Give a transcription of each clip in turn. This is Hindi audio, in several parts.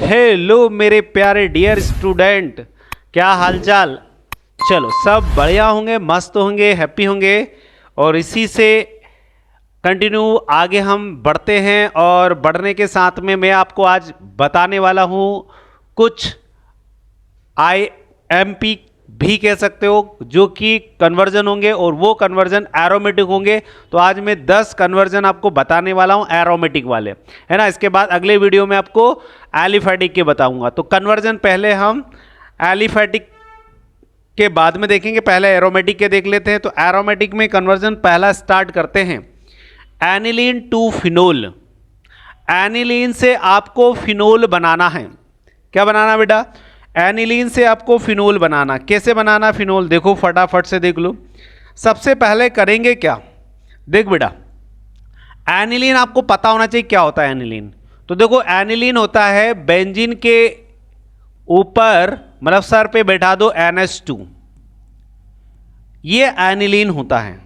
हेलो मेरे प्यारे डियर स्टूडेंट, क्या हालचाल। चलो सब बढ़िया होंगे, मस्त होंगे, हैप्पी होंगे और इसी से कंटिन्यू आगे हम बढ़ते हैं। और बढ़ने के साथ में मैं आपको आज बताने वाला हूँ कुछ IMP भी कह सकते हो, जो कि कन्वर्जन होंगे और वो कन्वर्जन एरोमेटिक होंगे। तो आज मैं 10 कन्वर्जन आपको बताने वाला हूं एरोमेटिक वाले, है ना। इसके बाद अगले वीडियो में आपको एलिफैटिक के बताऊंगा। तो कन्वर्जन पहले हम एलिफैटिक के बाद में देखेंगे, पहले एरोमेटिक के देख लेते हैं। तो एरोमेटिक में कन्वर्जन पहला स्टार्ट करते हैं, एनिलीन टू फिनोल। एनिलीन से आपको फिनोल बनाना है। क्या बनाना बेटा? एनिलीन से आपको फिनोल बनाना। कैसे बनाना फिनोल, देखो फटाफट से देख लो। सबसे पहले करेंगे क्या, देख बेटा, एनिलीन आपको पता होना चाहिए क्या होता है एनिलीन। तो देखो एनिलीन होता है बेंजीन के ऊपर, मतलब सर पे बैठा दो NH2, ये एनिलीन होता है।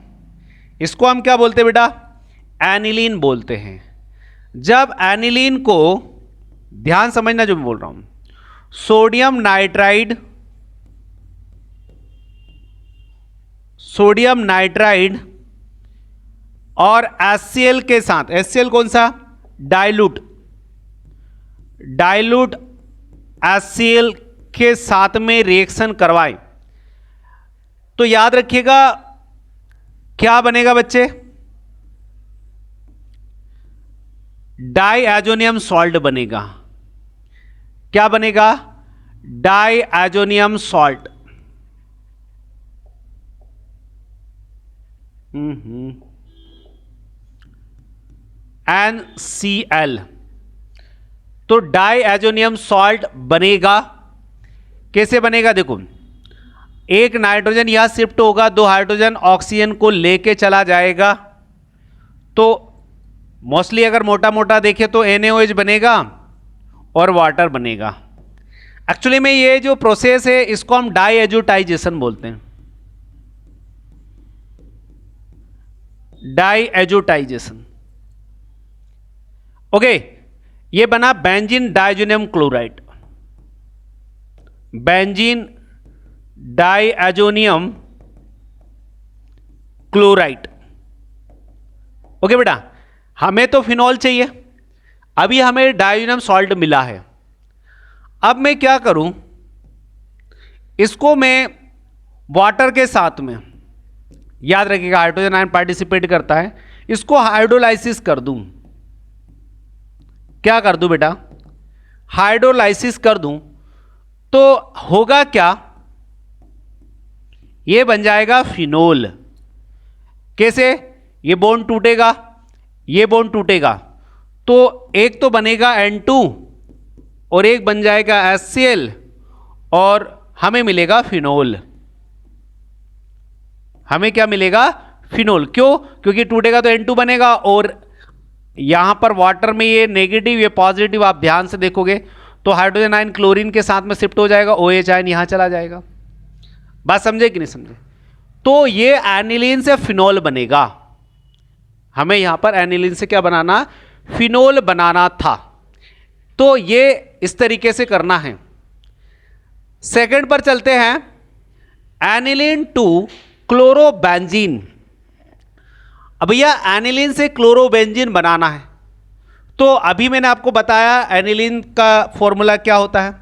इसको हम क्या बोलते हैं बेटा? एनिलीन बोलते हैं। जब एनिलीन को, ध्यान समझना जो मैं बोल रहा हूं, सोडियम नाइट्राइड और HCl के साथ, HCl कौन सा? डाइल्यूट HCl के साथ में रिएक्शन करवाएं तो याद रखिएगा क्या बनेगा बच्चे? डाइएजोनियम सॉल्ट बनेगा। क्या बनेगा? Diazonium salt. NCl। तो डाइएजोनियम सॉल्ट बनेगा। कैसे बनेगा? देखो, एक नाइट्रोजन यहां शिफ्ट होगा, 2 हाइड्रोजन ऑक्सीजन को लेके चला जाएगा। तो मोस्टली अगर मोटा मोटा देखें तो NaOH बनेगा और वाटर बनेगा। एक्चुअली में ये जो प्रोसेस है इसको हम डाइएजोटाइजेशन बोलते हैं। Diazotisation, okay. ये बना benzene diazonium chloride, benzene diazonium chloride. Okay बेटा, हमें तो फिनॉल चाहिए, अभी हमें डाइएजोनियम सॉल्ट मिला है। अब मैं क्या करूं, इसको मैं वाटर के साथ में, याद रखिएगा हाइड्रोजन आयन पार्टिसिपेट करता है, इसको हाइड्रोलाइसिस कर दूं। क्या कर दूं बेटा? हाइड्रोलाइसिस कर दूं तो होगा क्या? ये बन जाएगा फिनोल। कैसे? ये बॉन्ड टूटेगा, ये बॉन्ड टूटेगा, तो एक तो बनेगा N2 और एक बन जाएगा HCl और हमें मिलेगा फिनोल। हमें क्या मिलेगा? फिनोल। क्यों? क्योंकि टूटेगा तो N2 बनेगा और यहां पर वाटर में ये नेगेटिव, ये पॉजिटिव, आप ध्यान से देखोगे तो हाइड्रोजन आयन क्लोरीन के साथ में शिफ्ट हो जाएगा, OH आयन यहां चला जाएगा। बात समझे कि नहीं समझे? तो ये एनिलीन से फिनोल बनेगा। हमें यहां पर एनिलीन से क्या बनाना? फिनोल बनाना था। तो ये इस तरीके से करना है। सेकंड पर चलते हैं, एनिलीन टू क्लोरोबेंजीन। अब भैया एनिलीन से क्लोरोबेंजीन बनाना है। तो अभी मैंने आपको बताया एनिलीन का फॉर्मूला क्या होता है।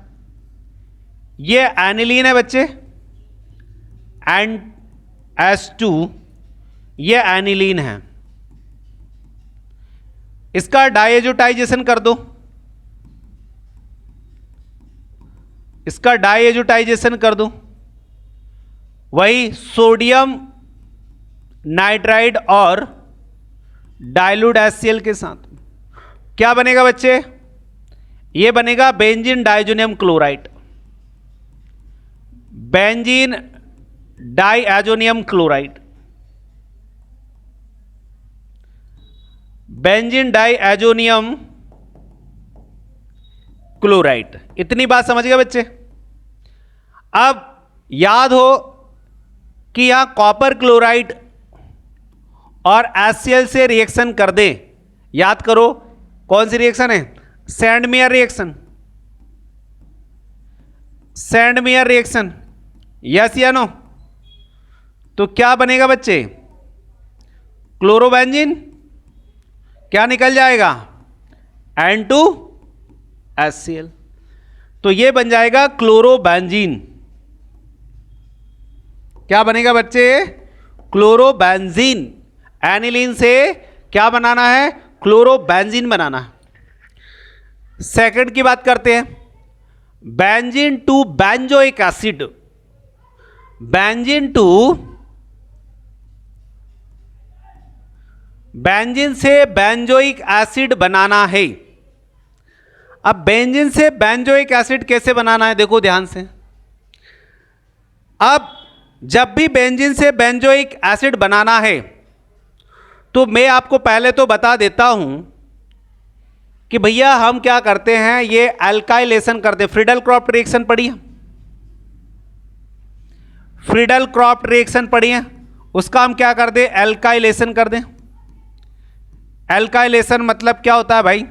ये एनिलीन है बच्चे, NH2, ये एनिलीन है। इसका डाइएजोटाइजेशन कर दो, इसका डाइएजोटाइजेशन कर दो, वही सोडियम नाइट्राइड और डाइल्यूट HCl के साथ। क्या बनेगा बच्चे? ये बनेगा benzene diazonium chloride, benzene diazonium chloride, benzene diazonium chloride. इतनी बात समझ गए बच्चे? अब याद हो कि यहां कॉपर क्लोराइड और HCl से रिएक्शन कर दे। याद करो कौन सी रिएक्शन है? Sandmeyer reaction. Send me a reaction, yes या नो? तो क्या बनेगा बच्चे? क्लोरोबेंजीन क्या निकल जाएगा? N2HCl। तो ये बन जाएगा क्लोरोबेंजीन। क्या बनेगा बच्चे? क्लोरोबेंजीन। एनिलीन से क्या बनाना है? क्लोरोबेंजीन बनाना है। सेकंड की बात करते हैं, benzene to benzoic acid. Benzene से बेंजोइक एसिड बनाना है। अब बेंजीन से बेंजोइक एसिड कैसे बनाना है, देखो ध्यान से। अब जब भी बेंजीन से बेंजोइक एसिड बनाना है तो मैं आपको पहले तो बता देता हूं कि भैया हम क्या करते हैं, ये एल्काइलेशन करते हैं। फ्रीडल क्रॉफ्ट रिएक्शन पढ़िए, फ्रीडल क्रॉफ्ट रिएक्शन पढ़िए, उसका हम क्या कर दें? एल्काइलेशन कर दें। एल्काइलेशन मतलब क्या होता है भाई?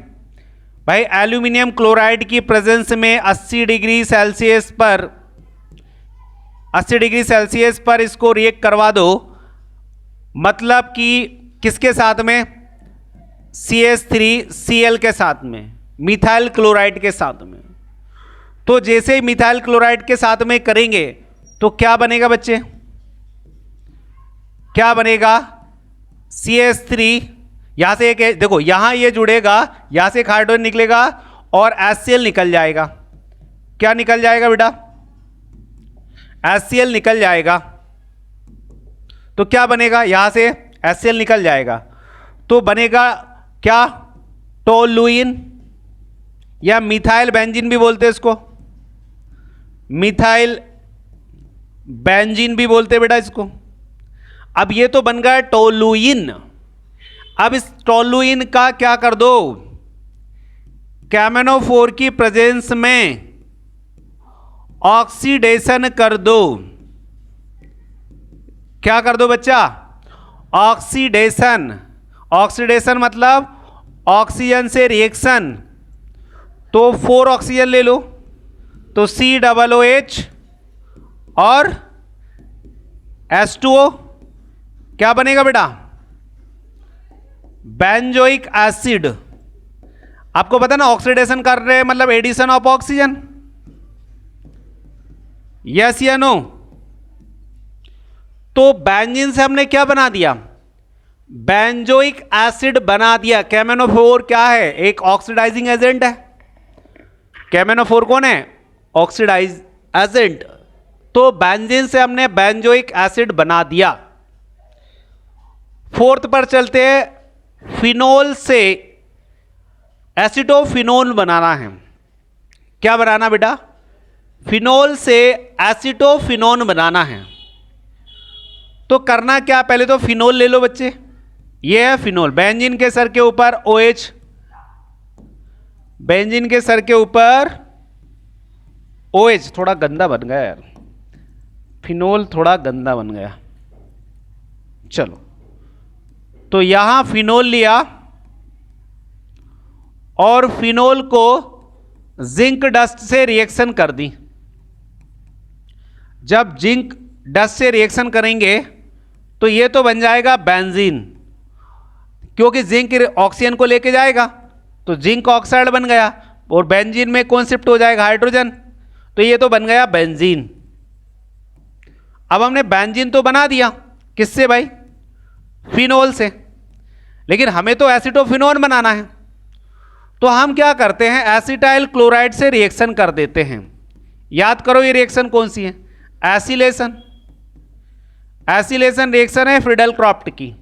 भाई एल्यूमिनियम क्लोराइड की प्रेजेंस में 80 डिग्री सेल्सियस पर इसको रिएक्ट करवा दो, मतलब कि किसके साथ में? CH3Cl के साथ में, मिथाइल क्लोराइड के साथ में। तो जैसे ही मिथाइल क्लोराइड के साथ में करेंगे तो क्या बनेगा बच्चे? क्या बनेगा? CH3, यहां से एक, देखो यहां ये जुड़ेगा, यहां से एक हाइड्रोजन निकलेगा और HCl निकल जाएगा। क्या निकल जाएगा बेटा? HCl निकल जाएगा। तो क्या बनेगा? यहां से HCl निकल जाएगा तो बनेगा क्या? टोलुइन या मिथाइल बेंजीन भी बोलते हैं इसको, मिथाइल बेंजीन भी बोलते हैं बेटा इसको। अब ये तो बन गया टोलुइन। अब इस टोलुइन का क्या कर दो? कैमेनोफोर की प्रेजेंस में ऑक्सीडेशन कर दो। क्या कर दो बच्चा? ऑक्सीडेशन। ऑक्सीडेशन मतलब ऑक्सीजन से रिएक्शन। तो 4 ऑक्सीजन ले लो तो COOH और H2O क्या बनेगा बेटा? Benzoic acid. आपको पता ना ऑक्सीडेशन कर रहे हैं मतलब एडिशन ऑफ ऑक्सीजन, यस या नो? तो बेंजीन से हमने क्या बना दिया? बेंजोइक एसिड बना दिया। कैमेनोफोर क्या है? एक ऑक्सीडाइजिंग एजेंट है। कैमेनोफोर कौन है? Oxidise agent. तो बेंजीन से हमने बेंजोइक एसिड बना दिया। फोर्थ पर चलते हैं, फिनोल से एसिटोफिनोन बनाना है। क्या बनाना बेटा? फिनोल से एसिटोफिनोन बनाना है। तो करना क्या? पहले तो फिनोल ले लो बच्चे, ये है फिनोल। बेंजीन के सर के ऊपर OH, बेंजीन के सर के ऊपर OH। थोड़ा गंदा बन गया यार, फिनोल थोड़ा गंदा बन गया। चलो, तो यहां फिनोल लिया और फिनोल को जिंक डस्ट से रिएक्शन कर दी। जब जिंक डस्ट से रिएक्शन करेंगे तो ये तो बन जाएगा बेंजीन, क्योंकि जिंक ऑक्सीजन को लेके जाएगा तो जिंक ऑक्साइड बन गया और बेंजीन में कौन शिफ्ट हो जाएगा? हाइड्रोजन। तो ये तो बन गया बेंजीन। अब हमने बेंजीन तो बना दिया, किससे भाई? फिनोल से। लेकिन हमें तो एसिटोफिनोन बनाना है, तो हम क्या करते हैं? एसिटाइल क्लोराइड से रिएक्शन कर देते हैं। याद करो ये रिएक्शन कौन सी है? एसिलेशन। एसिलेशन रिएक्शन है फ्रीडल क्रॉफ्ट की।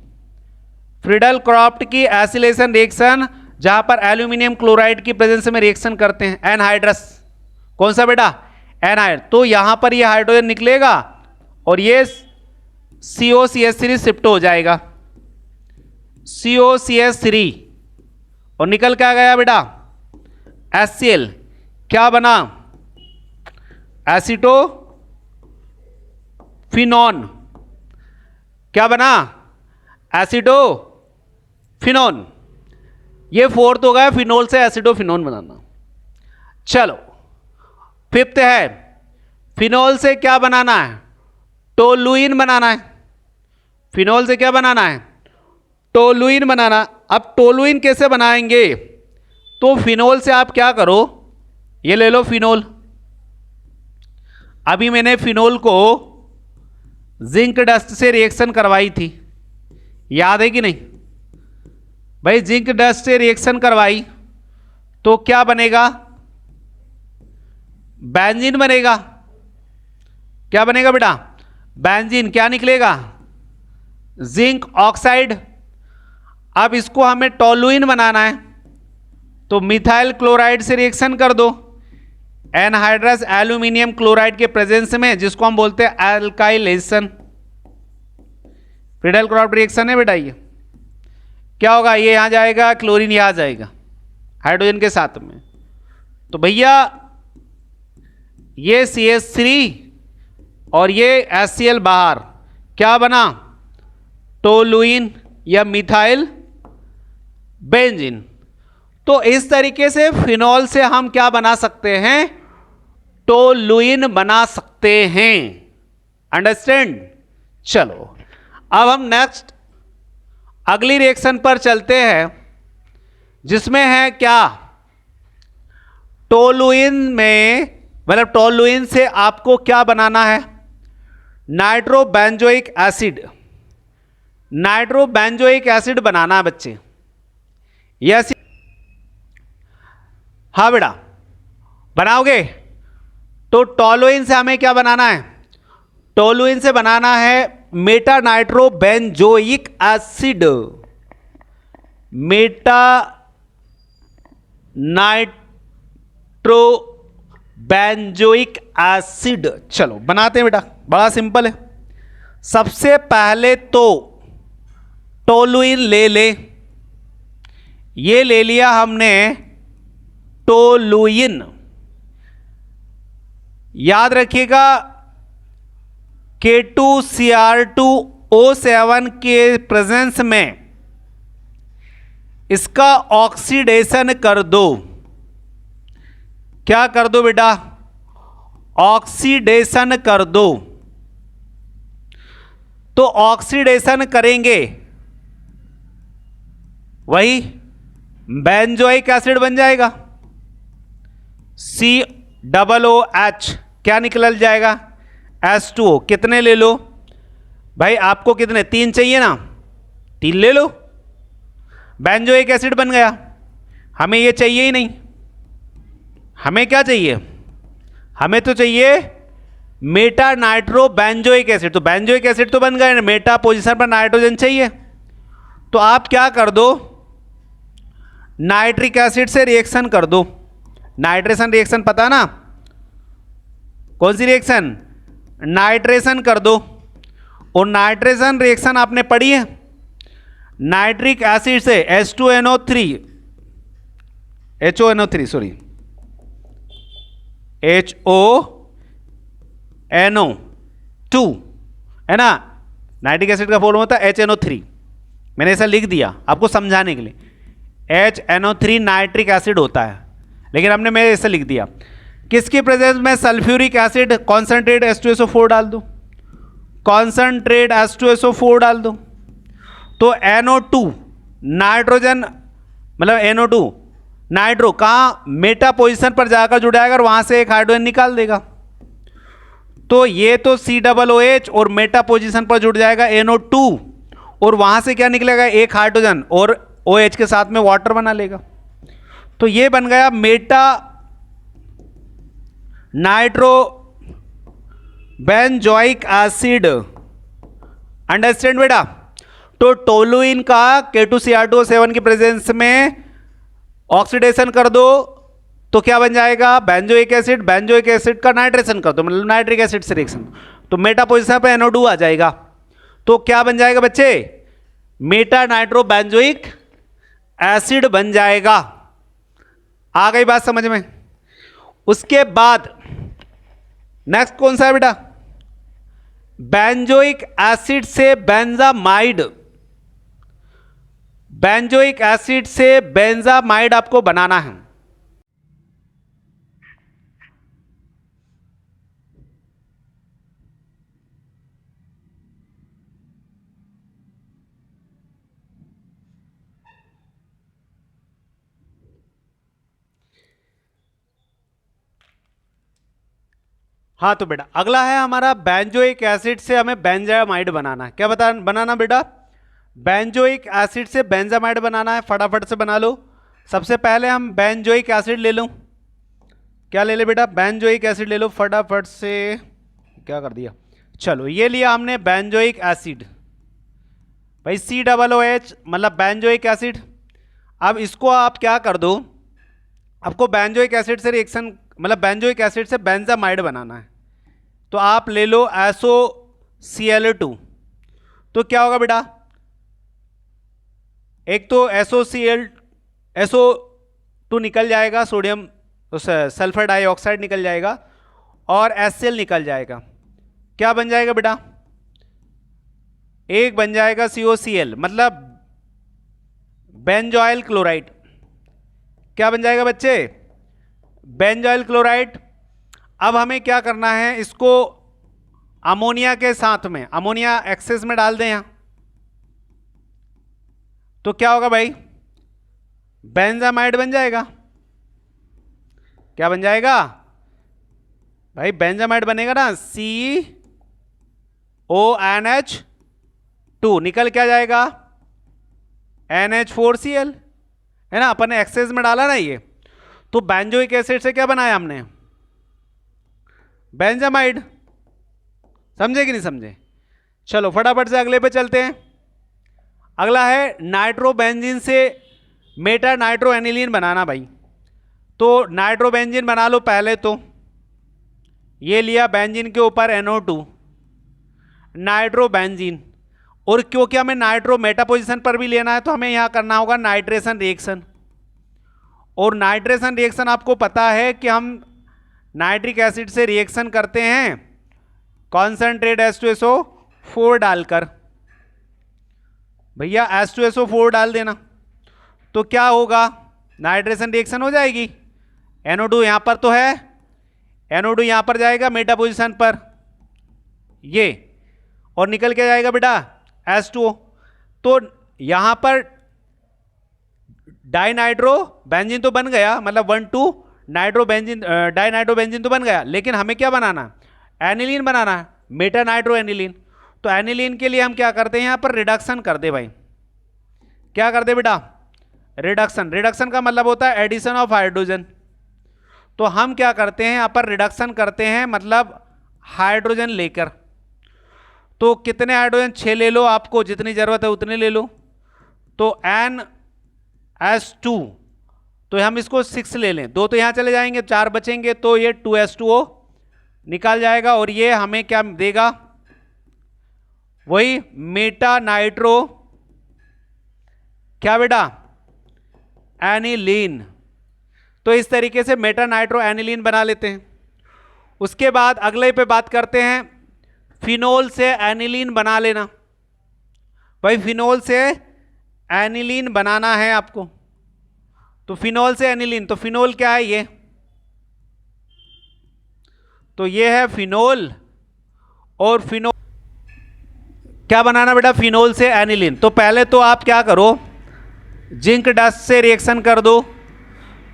फ्रीडल क्रॉफ्ट की एसिलेशन रिएक्शन, जहां पर एल्यूमिनियम क्लोराइड की प्रेजेंस में रिएक्शन करते हैं। एनहाइड्रस। कौन सा बेटा? एनहाइड। तो यहां पर ये हाइड्रोजन निकलेगा और ये COCH3 शिफ्ट हो जाएगा, COCH3, और निकल क्या गया बेटा? HCl। क्या बना? एसिटोफिनोन। क्या बना? एसिटोफिनोन। ये फोर्थ हो गया, फिनोल से एसिटोफिनोन बनाना। चलो, फिफ्थ है फिनोल से क्या बनाना है? टोलुइन बनाना है। फिनोल से क्या बनाना है? टोलुइन बनाना। अब टोलुइन कैसे बनाएंगे? तो फिनोल से आप क्या करो, ये ले लो फिनोल। अभी मैंने फिनोल को जिंक डस्ट से रिएक्शन करवाई थी, याद है कि नहीं भाई? जिंक डस्ट से रिएक्शन करवाई तो क्या बनेगा? बेंजीन बनेगा। क्या बनेगा बेटा? बेंजीन। क्या निकलेगा? Zinc oxide. अब इसको हमें टोलुइन बनाना है, तो मिथाइल क्लोराइड से रिएक्शन कर दो एनहाइड्रस एल्यूमिनियम क्लोराइड के प्रेजेंस में, जिसको हम बोलते हैं एल्काइलेशन। फ्रीडाइल क्लोराइड रिएक्शन है बेटा ये। क्या होगा? ये यहां जाएगा, क्लोरीन यहां जाएगा हाइड्रोजन के साथ में। तो भैया ये CH3 और ये HCl बाहर, क्या बना? टोलुइन या मिथाइल बेंजीन। तो इस तरीके से फिनोल से हम क्या बना सकते हैं? टोलुइन बना सकते हैं। अंडरस्टैंड? चलो अब हम नेक्स्ट अगली रिएक्शन पर चलते हैं, जिसमें है क्या? टोलुइन में, मतलब टोलुइन से आपको क्या बनाना है? Nitrobenzoic acid. नाइट्रोबेंजोइक एसिड बनाना है बच्चे। यस, हाँ बेटा बनाओगे। तो टोलुइन से हमें क्या बनाना है? टोलुइन से बनाना है Meta nitrobenzoic acid. Meta nitrobenzoic acid. चलो बनाते हैं बेटा, बड़ा सिंपल है। सबसे पहले तो टोलुइन ले ले, ये ले लिया हमने टोलुइन। याद रखिएगा K2Cr2O7 के प्रेजेंस में इसका ऑक्सीडेशन कर दो। क्या कर दो बेटा? ऑक्सीडेशन कर दो। तो ऑक्सीडेशन करेंगे, वही बेंजोइक एसिड बन जाएगा। COOH क्या निकल जाएगा? H2O। कितने ले लो भाई? आपको कितने? 3 चाहिए ना, 3 ले लो। बेंजोइक एसिड बन गया। हमें ये चाहिए ही नहीं। हमें क्या चाहिए? हमें तो चाहिए मेटा नाइट्रो बेंजोइक एसिड। तो बेंजोइक एसिड तो बन गया, मेटा पोजीशन पर नाइट्रोजन चाहिए। तो आप क्या कर दो? नाइट्रिक एसिड से रिएक्शन कर दो। नाइट्रेशन रिएक्शन पता ना? कौन सी रिएक्शन? नाइट्रेशन कर दो। और नाइट्रेशन रिएक्शन आपने पढ़ी है। नाइट्रिक एसिड से H2NO3 सॉरी HONO2 है ना। नाइट्रिक एसिड का फॉर्मूला होता है HNO3। मैंने ऐसा लिख दिया आपको समझाने के लिए। HNO3 नाइट्रिक एसिड होता है, लेकिन हमने मैं ऐसा लिख दिया। किसकी प्रेजेंस में? सल्फ्यूरिक एसिड कॉन्सेंट्रेट H2SO4 डाल दो। कॉन्सेंट्रेट H2SO4 डाल दो। तो NO2 नाइट्रोजन, मतलब NO2 नाइट्रो कहाँ? मेटा पोजीशन पर जाकर जुड़ जाएगा और वहां से एक हाइड्रोजन निकाल देगा। तो ये तो COOH और मेटा पोजीशन पर जुड़ जाएगा NO2 और वहां से क्या निकलेगा? एक हाइड्रोजन और OH के साथ में वाटर बना लेगा। तो ये बन गया Meta nitro benzoic acid. Understand बेटा? तो टोलुइन का K2Cr2O7 की प्रेजेंस में ऑक्सीडेशन कर दो तो क्या बन जाएगा? Benzoic acid. बेंजोइक एसिड का नाइट्रेशन कर दो, मतलब नाइट्रिक एसिड से रिएक्शन, तो मेटा पोजीशन पे NO2 आ जाएगा। तो क्या बन जाएगा बच्चे? मेटा नाइट्रो बेंजोइक एसिड बन जाएगा। आ गई बात समझ में? उसके बाद नेक्स्ट कौन सा है बेटा? बेंजोइक एसिड से बेंजामाइड। बेंजोइक एसिड से बेंजामाइड आपको बनाना है। हाँ तो बेटा अगला है हमारा बेंजोइक एसिड से हमें बेंजामाइड बनाना है। क्या बनाना बेटा? बेंजोइक एसिड से बेंजामाइड बनाना है। फटाफट से बना लो। सबसे पहले हम बेंजोइक एसिड ले लूँ। क्या ले ले बेटा? बेंजोइक एसिड ले लो फटाफट से। क्या कर दिया? चलो ये लिया हमने बेंजोइक एसिड भाई, COOH मतलब बेंजोइक एसिड। अब इसको आप क्या कर दो, आपको बेंजोइक एसिड से रिएक्शन मतलब बेंजोइक एसिड से बेंजामाइड बनाना है। तो आप ले लो SOCl2। तो क्या होगा बेटा? एक तो SO2 निकल जाएगा, सोडियम सल्फर डाइऑक्साइड निकल जाएगा, और HCl निकल जाएगा। क्या बन जाएगा बेटा? एक बन जाएगा COCl मतलब बेंजॉइल क्लोराइड। क्या बन जाएगा बच्चे? Benzoyl chloride. अब हमें क्या करना है, इसको अमोनिया के साथ में, अमोनिया एक्सेस में डाल दें यहां। तो क्या होगा भाई? बेंजामाइड बन जाएगा। क्या बन जाएगा भाई? बेंजामाइड बनेगा ना, CONH2 निकल क्या जाएगा? NH4Cl, है ना, अपन ने एक्सेस में डाला ना ये। तो बेंजोइक एसिड से क्या बनाया हमने? बेंजामाइड। समझे कि नहीं समझे? चलो फटाफट से अगले पे चलते हैं। अगला है नाइट्रोबेंजीन से मेटा नाइट्रो एनिलीन बनाना भाई। तो नाइट्रोबेंजीन बना लो पहले। तो ये लिया बेंजीन के ऊपर NO2 नाइट्रोबेंजीन, और क्योंकि हमें नाइट्रो मेटा पोजीशन पर भी लेना है तो हमें यहां करना होगा नाइट्रेशन रिएक्शन। और नाइट्रेशन रिएक्शन आपको पता है कि हम नाइट्रिक एसिड से रिएक्शन करते हैं कॉन्सेंट्रेट H2SO4 डालकर। भैया H2SO4 डाल देना। तो क्या होगा? नाइट्रेशन रिएक्शन हो जाएगी। NO2 यहां पर तो है, NO2 यहां पर जाएगा मेटा पोजीशन पर ये, और निकल के जाएगा बेटा H2O। तो यहां पर डाइनाइट्रो बेंजीन तो बन गया, मतलब 1,2 नाइट्रोबेंजीन डाइनाइट्रोबेंजीन तो बन गया, लेकिन हमें क्या बनाना? एनिलीन बनाना है, मेटा नाइट्रो एनिलीन। तो एनिलीन के लिए हम क्या करते हैं, यहां पर रिडक्शन कर दे भाई। क्या कर दे बेटा? रिडक्शन। रिडक्शन का मतलब होता है एडिशन ऑफ हाइड्रोजन। तो हम क्या करते हैं, यहां पर रिडक्शन करते हैं, मतलब हाइड्रोजन लेकर। तो कितने हाइड्रोजन? 6 ले लो, आपको जितनी जरूरत है उतने ले लो। तो NH2, तो हम इसको 6 ले लें, 2 तो यहां चले जाएंगे, 4 बचेंगे, तो ये 2H2O निकाल जाएगा। और ये हमें क्या देगा? वही मेटा नाइट्रो, क्या बेटा? एनिलीन। तो इस तरीके से मेटा नाइट्रो एनिलीन बना लेते हैं। उसके बाद अगले पे बात करते हैं, फिनोल से एनिलीन बना लेना भाई। फिनोल से एनिलीन बनाना है आपको। तो फिनोल से एनिलीन, तो फिनोल क्या है ये? तो ये है फिनोल। और फिनोल क्या बनाना बेटा? फिनोल से एनिलीन। तो पहले तो आप क्या करो, जिंक डस्ट से रिएक्शन कर दो,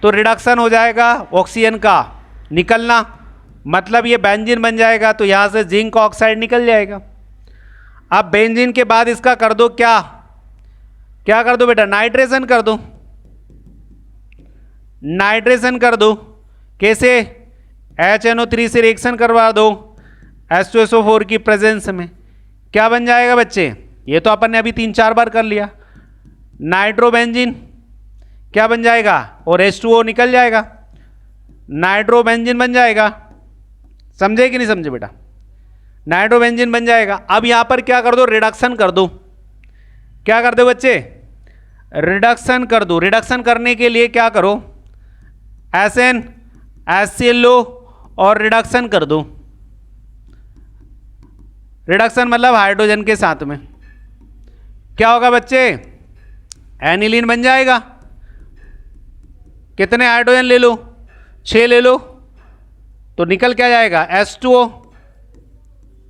तो रिडक्शन हो जाएगा ऑक्सीजन का निकलना, मतलब ये बेंजीन बन जाएगा। तो यहां से जिंक ऑक्साइड निकल जाएगा। अब बेंजीन के बाद इसका कर दो क्या? क्या कर दो बेटा? नाइट्रेशन कर दो। नाइट्रेशन कर दो कैसे? HNO3 से रिएक्शन करवा दो H2SO4 की प्रेजेंस में। क्या बन जाएगा बच्चे? ये तो अपन ने अभी 3-4 बार कर लिया। नाइट्रोबेंजीन क्या बन जाएगा? और H2O निकल जाएगा, नाइट्रोबेंजीन बन जाएगा। समझे कि नहीं समझे बेटा? नाइट्रोबेंजीन बन जाएगा। अब यहां पर क्या कर दो? रिडक्शन कर दो। क्या कर दो बच्चे? रिडक्शन कर दो। रिडक्शन करने के लिए क्या करो? SN HCl लो और रिडक्शन कर दो। रिडक्शन मतलब हाइड्रोजन के साथ में क्या होगा बच्चे? एनिलीन बन जाएगा। कितने हाइड्रोजन ले लो? 6 ले लो, तो निकल क्या जाएगा? H2O।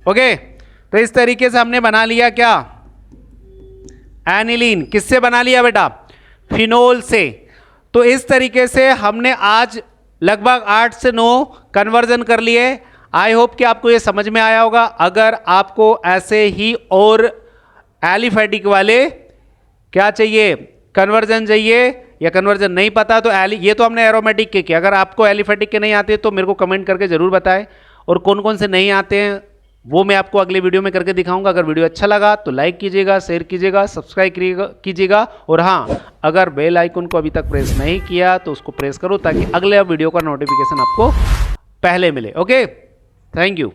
ओके, तो इस तरीके से हमने बना लिया क्या? एनिलीन। किससे बना लिया बेटा? फिनोल से। तो इस तरीके से हमने आज लगभग 8 से 9 कन्वर्जन कर लिए। आई होप कि आपको ये समझ में आया होगा। अगर आपको ऐसे ही और एलिफैटिक वाले क्या चाहिए, कन्वर्जन चाहिए या कन्वर्जन नहीं पता तो ये तो हमने एरोमेटिक के किया। अगर आपको एलिफैटिक के नहीं आते तो मेरे को कमेंट करके जरूर बताएं, और कौन कौन से नहीं आते हैं वो मैं आपको अगले वीडियो में करके दिखाऊंगा। अगर वीडियो अच्छा लगा तो लाइक कीजिएगा, शेयर कीजिएगा, सब्सक्राइब कीजिएगा, और हाँ, अगर बेल आइकन को अभी तक प्रेस नहीं किया तो उसको प्रेस करो ताकि अगले वीडियो का नोटिफिकेशन आपको पहले मिले। Okay, thank you.